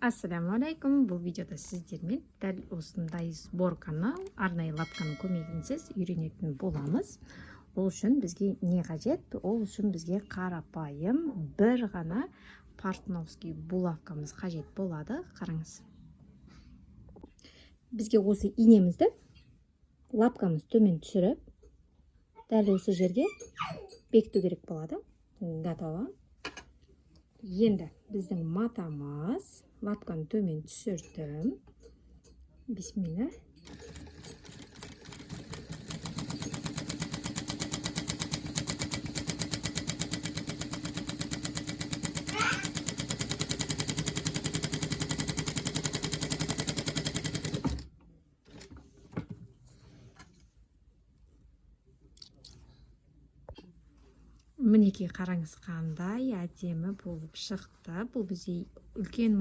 Ассаламу алейкум. Бұл видеода сіздермен дәл осындай сборканы арнайы лапканың көмегінсіз үйренетін боламыз. Ол үшін бізге не қажет? Ол үшін бізге қарапайым бір ғана партновский булавкамыз қажет болады. Қараңыз. Бізге осы инемізді лапкамыз төмен түсіріп, дәл осы жерге бекіту керек болады. Готово. Енді біздің матамыз, лапканы төмен түсірдім. Бисмилла. Мінекей қараңыз қандай әдемі болып шықты. Бұл бізде үлкен